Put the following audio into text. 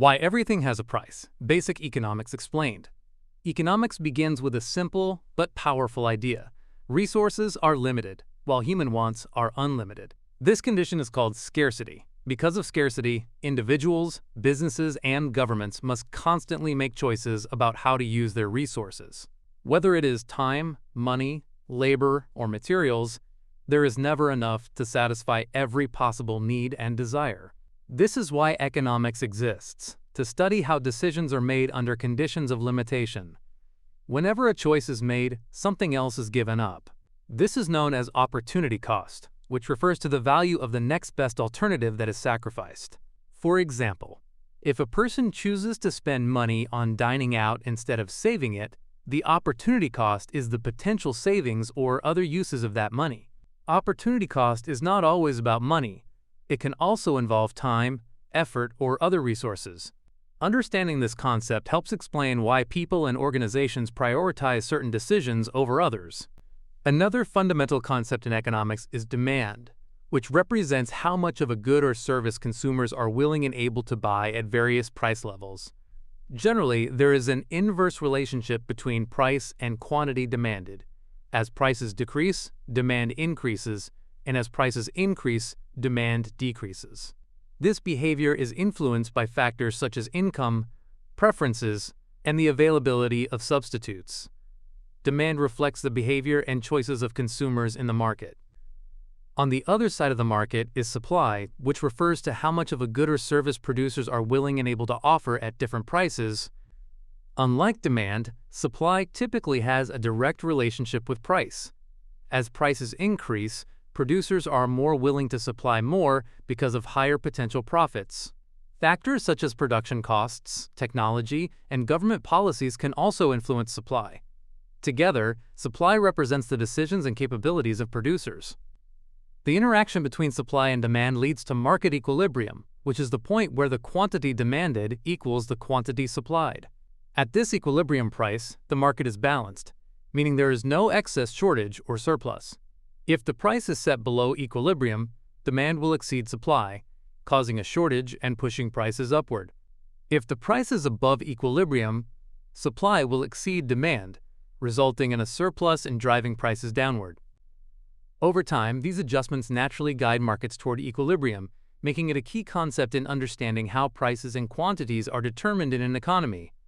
Why everything has a price. Basic economics explained. Economics begins with a simple but powerful idea. Resources are limited, while human wants are unlimited. This condition is called scarcity. Because of scarcity, individuals, businesses, and governments must constantly make choices about how to use their resources. Whether it is time, money, labor, or materials, there is never enough to satisfy every possible need and desire. This is why economics exists, to study how decisions are made under conditions of limitation. Whenever a choice is made, something else is given up. This is known as opportunity cost, which refers to the value of the next best alternative that is sacrificed. For example, if a person chooses to spend money on dining out instead of saving it, the opportunity cost is the potential savings or other uses of that money. Opportunity cost is not always about money. It can also involve time, effort, or other resources. Understanding this concept helps explain why people and organizations prioritize certain decisions over others. Another fundamental concept in economics is demand, which represents how much of a good or service consumers are willing and able to buy at various price levels. Generally, there is an inverse relationship between price and quantity demanded. As prices decrease, demand increases, and as prices increase, demand decreases. This behavior is influenced by factors such as income, preferences, and the availability of substitutes. Demand reflects the behavior and choices of consumers in the market. On the other side of the market is supply, which refers to how much of a good or service producers are willing and able to offer at different prices. Unlike demand, supply typically has a direct relationship with price. As prices increase, producers are more willing to supply more because of higher potential profits. Factors such as production costs, technology, and government policies can also influence supply. Together, supply represents the decisions and capabilities of producers. The interaction between supply and demand leads to market equilibrium, which is the point where the quantity demanded equals the quantity supplied. At this equilibrium price, the market is balanced, meaning there is no excess, shortage, or surplus. If the price is set below equilibrium, demand will exceed supply, causing a shortage and pushing prices upward. If the price is above equilibrium, supply will exceed demand, resulting in a surplus and driving prices downward. Over time, these adjustments naturally guide markets toward equilibrium, making it a key concept in understanding how prices and quantities are determined in an economy.